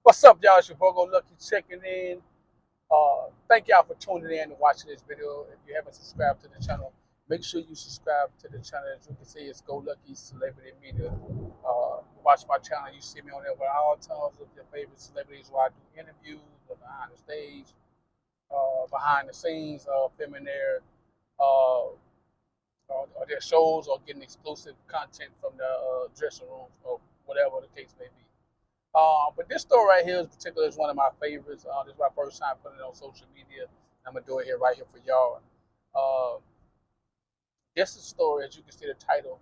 What's up, y'all? It's your Bogo Lucky checking in. Thank y'all for tuning in and watching this video. If you haven't subscribed to the channel, make sure you subscribe to the channel. As you can see, it's Go Lucky Celebrity Media. Watch my channel. You see me on there with all tons of your favorite celebrities where I do interviews, behind the stage, behind the scenes, filming uh, or their shows or getting exclusive content from the dressing rooms or whatever the case may be. But this story right here in particular is one of my favorites. This is my first time putting it on social media. I'm gonna do it here right here for y'all. Uh, this is a story, as you can see the title,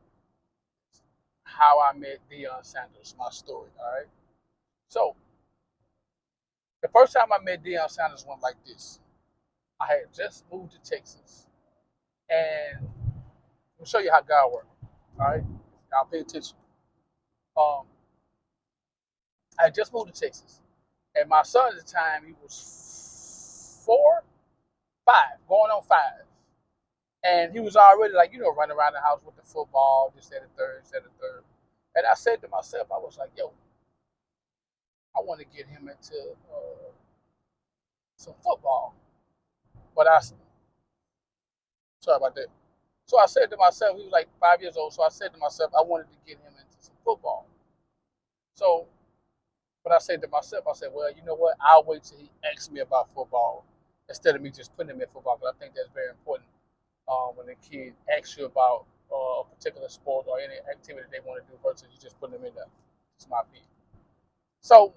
How I Met Deion Sanders, my story. All right. So the first time I met Deion Sanders went like this. I had just moved to Texas, and I'll show you how God works. All right. Y'all pay attention. Um, I had just moved to Texas, and my son at the time he was 4, 5, going on 5. And he was already like, running around the house with the football, this, that, and third, this, that, and third. And I said to myself, I was like, yo, I want to get him into some football. But sorry about that. So I said to myself, he was like 5 years old. So I said to myself, I wanted to get him into some football. So, but I said to myself, I said, well, you know what? I'll wait till he asks me about football instead of me just putting him in football, because I think that's very important when the kid asks you about a particular sport or any activity they want to do versus you just putting them in there. It's my opinion. So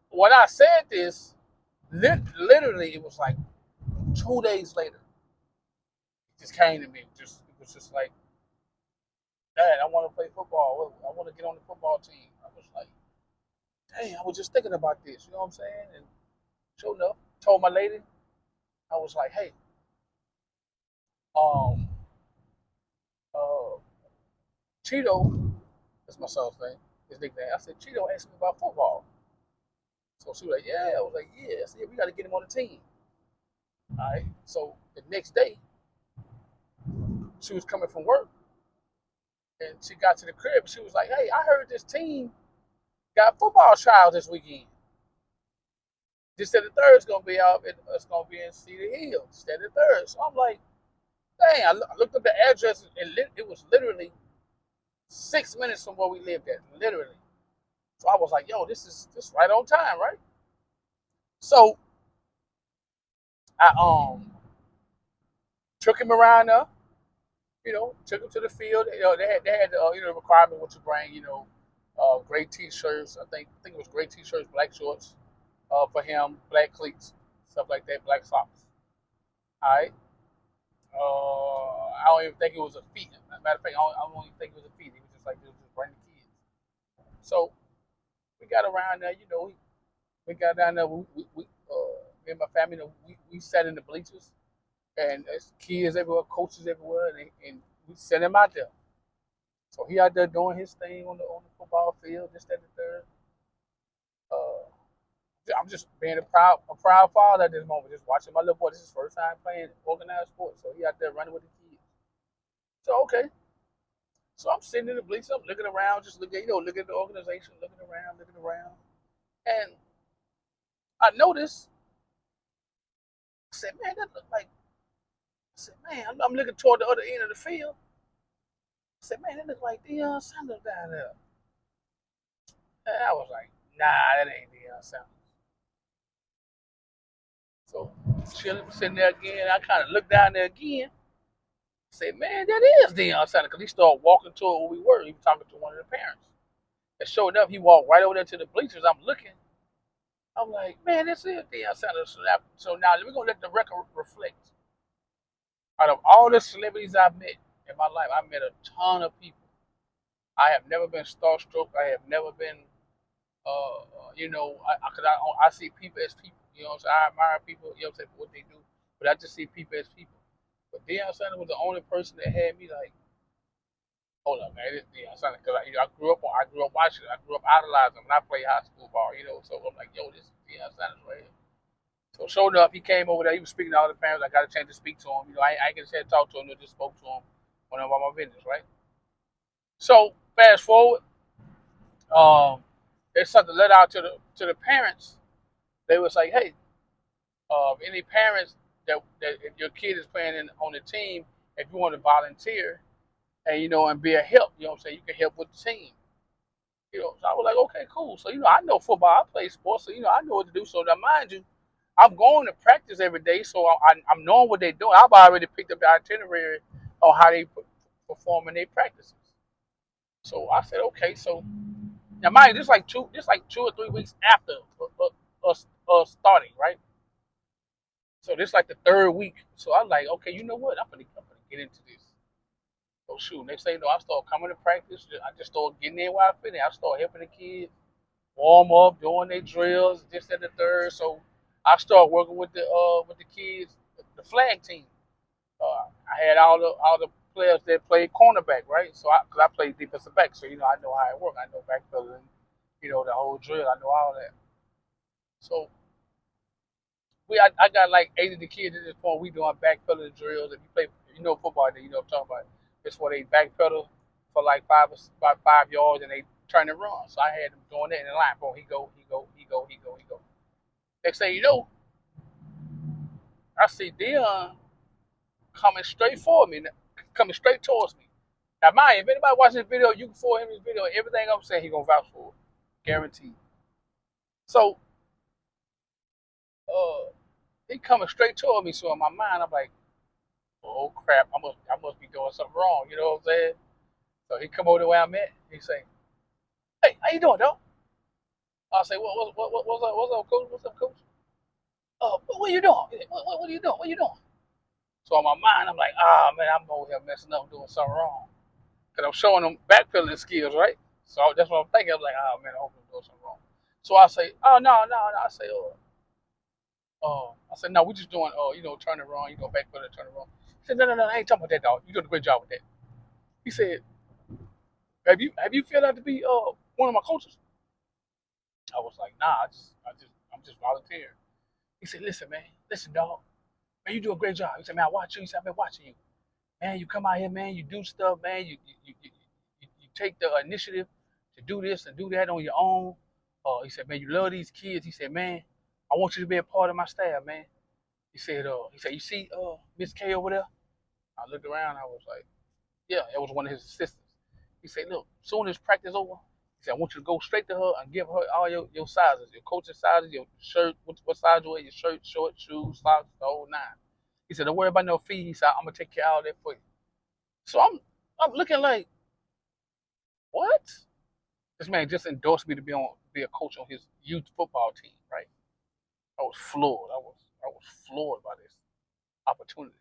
when I said this, literally it was like 2 days later, it just came to me. It was just like, Dad, I want to play football. I want to get on the football team. I was like, dang, I was just thinking about this. You know what I'm saying? And sure enough, told my lady, I was like, hey, um, uh, Cheeto, that's my son's name, his nickname. I said, Cheeto asked me about football. So she was like, yeah. I was like, yeah. I said, yeah, we got to get him on the team. All right. So the next day, she was coming from work and she got to the crib. She was like, hey, I heard this team got football trials this weekend. This said the third is going to be out. It's going to be in Cedar Hill. Said the third. So I'm like, dang, I looked up the address and it was literally 6 minutes from where we lived at. Literally. So I was like, yo, this is right on time, right? So I took him around there, took him to the field. They had requirement what you bring, gray t-shirts. I think it was gray t-shirts, black shorts, for him, black cleats, stuff like that, black socks. All right. I don't even think it was a feat. Matter of fact, I don't even think it was a feat. It was just like, it was just bring the kids. So we got around there, we got down there. Me and my family, we sat in the bleachers, and there's kids everywhere, coaches everywhere, and we sent him out there. So he out there doing his thing on the football field, this, that, and the third. Uh, I'm just being a proud father at this moment, just watching my little boy. This is his first time playing organized sports, so he out there running with the kids. So okay, so I'm sitting in the bleachers, I'm looking around, just looking at the organization, looking around, and I noticed. I said, man, that look like. I said, man, I'm looking toward the other end of the field. I said, man, that look like Deion Sanders down there. And I was like, nah, that ain't Deion Sanders. So sitting there again, I kind of looked down there again. Said, man, that is Deion Sanders. Because he started walking toward where we were. He was talking to one of the parents. And sure enough, he walked right over there to the bleachers. I'm looking. I'm like, man, this is Deion Sanders. So now we're going to let the record reflect. Out of all the celebrities I've met in my life, I met a ton of people. I have never been starstruck. I have never been, I see people as people. You know what I'm saying? I admire people, for what they do. But I just see people as people. But Deion Sanders was the only person that had me like, hold up, man, this Deion Sanders. Because I grew up watching it. I grew up idolizing him when I played high school ball, So I'm like, yo, this is Deion Sanders right here. So sure enough, he came over there. He was speaking to all the parents. I got a chance to speak to him. I ain't get a chance to talk to him. I just spoke to him when I'm about my business, right? So fast forward, um, they sent the letter out to the parents. They was like, hey, any parents that if your kid is playing on the team, if you want to volunteer and and be a help, what I'm saying, you can help with the team. So I was like, okay, cool. So I know football. I play sports, so I know what to do. So now, mind you, I'm going to practice every day, so I'm knowing what they're doing. I've already picked up the itinerary on how they perform in their practices. So I said, okay. So now, mind you, this like 2 or 3 weeks after us starting, right? So this like the third week. So I'm like, okay, you know what? I'm gonna get into this. So shoot, next thing you know, I start coming to practice. I just start getting in where I fit in. I start helping the kids warm up, doing their drills, this and the third. So I started working with the kids, the flag team. I had all the players that played cornerback, right? So cause I played defensive back, so I know how it works. I know backpedaling, the whole drill. I know all that. So I got like 80 of the kids at this point. We doing backpedaling drills. If you play, football, then you know what I'm talking about. It's where they backpedal for like about 5 yards and they turn and run. So I had them doing that in the line. Boom, he go, he go, he go, he go, he go. Next thing you know, I see Deion coming straight for me, coming straight towards me. Now, mind you, if anybody watching this video, you can forward him this video. Everything I'm saying, he gonna vouch for it, guaranteed. So, he coming straight toward me. So in my mind, I'm like, oh crap, I must be doing something wrong. You know what I'm saying? So he come over to where I'm at. He say, hey, how you doing, dog? I say, what's up, coach? What's up, coach? What are you doing? What are you doing? What are you doing? So in my mind, I'm like, man, I'm over here messing up, doing something wrong. Because I'm showing them backpedaling skills, right? So that's what I'm thinking. I'm like, man, I hope I'm doing something wrong. So I say, oh, no, no, no. I said, no, we're just doing, turn it wrong, backpedal and turn it wrong. He said, no, no, no, I ain't talking about that, dog. You doing a great job with that. He said, have you filled out to be one of my coaches? I was like, nah, I'm just volunteering. He said, listen, dog, man, you do a great job. He said, man, I watch you. He said, I've been watching you. Man, you come out here, man, you do stuff, man, you take the initiative to do this and do that on your own. He said, man, you love these kids. He said, man, I want you to be a part of my staff, man. He said, you see Miss K over there? I looked around, I was like, yeah, it was one of his assistants. He said, look, soon as practice over, he said, I want you to go straight to her and give her all your sizes, your coaching sizes, your shirt, what size you wear, your shirt, short, shoes, socks, the whole nine. He said, don't worry about no fee. He said, I'm gonna take care of all that for you. So I'm looking like, what? This man just endorsed me to be a coach on his youth football team, right? I was floored. I was floored by this opportunity.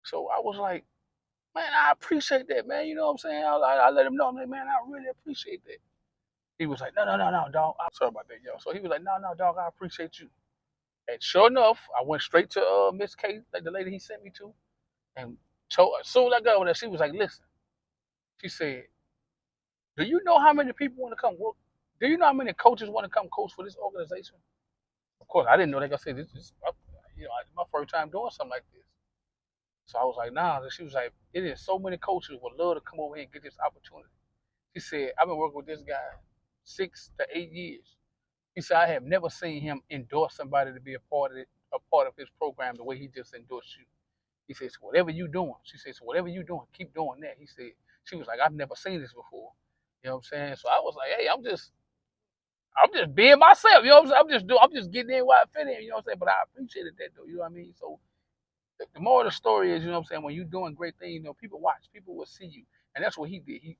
So I was like, man, I appreciate that, man. You know what I'm saying? I let him know. I'm like, man, I really appreciate that. He was like, no, no, no, no, dog. I'm sorry about that, yo. So he was like, no, no, dog, I appreciate you. And sure enough, I went straight to Miss K, like the lady he sent me to, and told as soon as I got over there, she was like, listen. She said, do you know how many people want to come work? Do you know how many coaches want to come coach for this organization? Of course, I didn't know. Like I said, this my first time doing something like this. So I was like, nah. She was like, it is so many coaches would love to come over here and get this opportunity. She said, I've been working with this guy 6 to 8 years. He said, I have never seen him endorse somebody to be a part of his program the way he just endorsed you. He said, so whatever you doing, she said, so whatever you doing, keep doing that. He said, she was like, I've never seen this before. You know what I'm saying? So I was like, hey, I'm just being myself. You know what I'm saying? I'm just getting in where I fit in. You know what I'm saying? But I appreciated that though. You know what I mean? So the moral of the story is, you know what I'm saying? When you're doing great things, people watch, people will see you, and that's what he did. He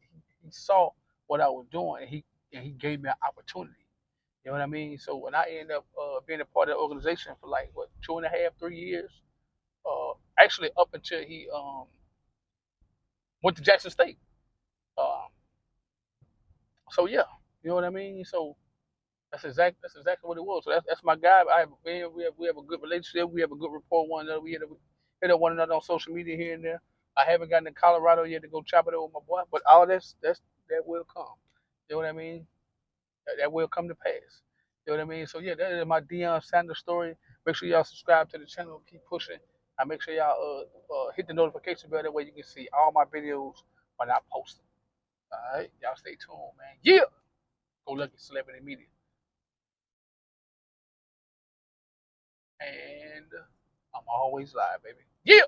saw what I was doing, and he gave me an opportunity. You know what I mean? So when I ended up being a part of the organization for like what 2.5, 3 years, actually up until he went to Jackson State. Um, so yeah, you know what I mean. So that's exactly what it was. So that's my guy. We have a good relationship. We have a good rapport with one another. We hit up one another on social media here and there. I haven't gotten to Colorado yet to go chop it over with my boy, but all that will come. You know what I mean? That will come to pass. You know what I mean? So yeah, that is my Deion Sanders story. Make sure y'all subscribe to the channel. Keep pushing. And make sure y'all hit the notification bell. That way you can see all my videos when I post them. All right, y'all stay tuned, man. Yeah. Go Lucky Celebrity Media. And I'm always live, baby. Yeah!